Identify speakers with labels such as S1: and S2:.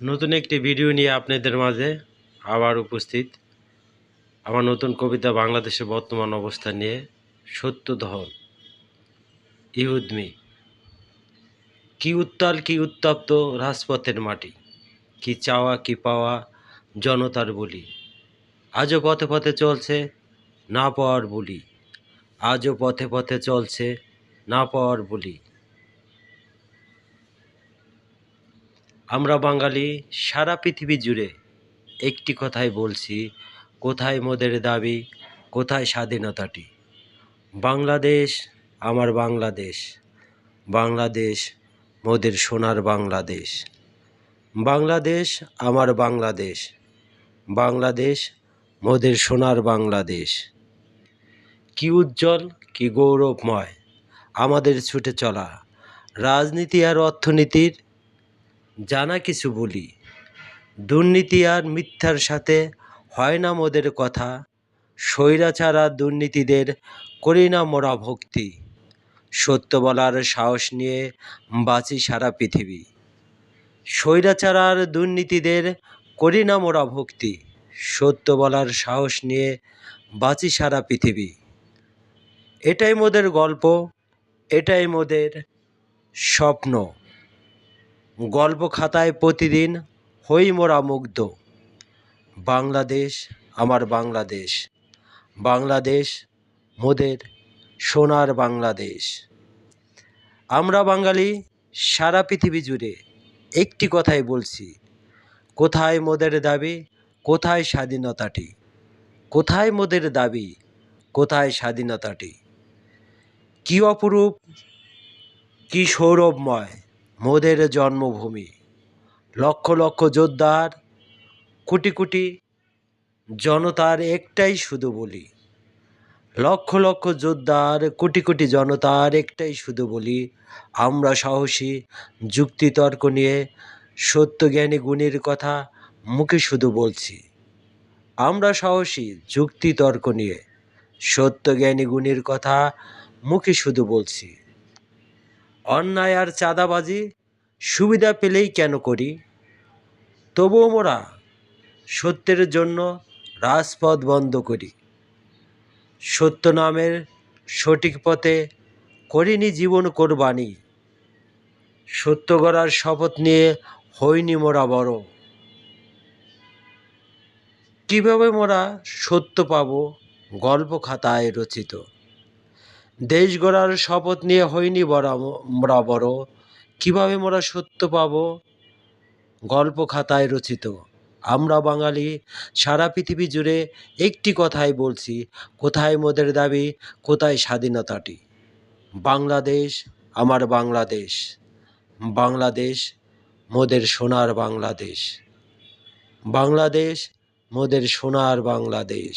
S1: নতুন একটি ভিডিও নিয়ে আপনাদের মাঝে আবার উপস্থিত। আমার নতুন কবিতা বাংলাদেশের বর্তমান অবস্থা নিয়ে। সত্য দহন ইহুদমি। কি উত্তাল কি উত্তপ্ত রাজপথের মাটি, কি চাওয়া কি পাওয়া জনতার বলি। আজও পথে পথে চলছে না পাওয়ার বলি, আজও পথে পথে চলছে না পাওয়ার বলি। আমরা বাঙালি সারা পৃথিবী জুড়ে একটি কথাই বলছি, কোথায় মোদের দাবি, কোথায় স্বাধীনতাটি। বাংলাদেশ আমার বাংলাদেশ, বাংলাদেশ মোদের সোনার বাংলাদেশ। বাংলাদেশ আমার বাংলাদেশ, বাংলাদেশ মোদের সোনার বাংলাদেশ। কি উজ্জ্বল কি গৌরবময় আমাদের ছুটে চলা, রাজনীতি আর অর্থনীতির জানা কিছু বলি। দুর্নীতি আর মিথ্যার সাথে হয় না মোদের কথা, স্বৈরাচার আর দুর্নীতিদের করি না মোরা ভক্তি। সত্য বলার সাহস নিয়ে বাঁচি সারা পৃথিবী, স্বৈরাচার আর দুর্নীতিদের করি না মোরা ভক্তি। সত্য বলার সাহস নিয়ে বাঁচি সারা পৃথিবী। এটাই মোদের গল্প, এটাই মোদের স্বপ্ন। গল্প খাতায় প্রতিদিন হই মোরা মুগ্ধ। বাংলাদেশ আমার বাংলাদেশ, বাংলাদেশ মোদের সোনার বাংলাদেশ। আমরা বাঙালি সারা পৃথিবী জুড়ে একটি কথাই বলছি, কোথায় মোদের দাবি, কোথায় স্বাধীনতাটি। কোথায় মোদের দাবি, কোথায় স্বাধীনতাটি। কি অপরূপ কি সৌরভময় মোদের জন্মভূমি। লক্ষ লক্ষ যোদ্ধার কোটি কোটি জনতার একটাই শুধু বলি। লক্ষ লক্ষ যোদ্ধার কোটি কোটি জনতার একটাই শুধু বলি, আমরা সাহসী যুক্তিতর্ক নিয়ে সত্যজ্ঞানী গুণীর কথা মুখে শুধু বলছি। আমরা সাহসী যুক্তিতর্ক নিয়ে সত্যজ্ঞানী গুণীর কথা মুখে শুধু বলছি। অন্যায় আর চাঁদাবাজি সুবিধা পেলেই কেন করি, তবুও মোরা সত্যের জন্য রাজপথ বন্ধ করি। সত্য নামের সঠিক পথে করিনি জীবন কোরবানি, সত্য গড়ার শপথ নিয়ে হইনি মোরা বড়। কিভাবে মোরা সত্য পাব গল্প খাতায় রচিত, দেশ গড়ার শপথ নিয়ে হইনি মোরা বড়। কিভাবে মোরা সত্য পাব গল্প খাতায় রচিত। আমরা বাঙালি সারা পৃথিবী জুড়ে একটি কথাই বলছি, কোথায় মোদের দাবি, কোথায় স্বাধীনতাটি। বাংলাদেশ আমার বাংলাদেশ, বাংলাদেশ মোদের সোনার বাংলাদেশ, বাংলাদেশ মোদের সোনার বাংলাদেশ।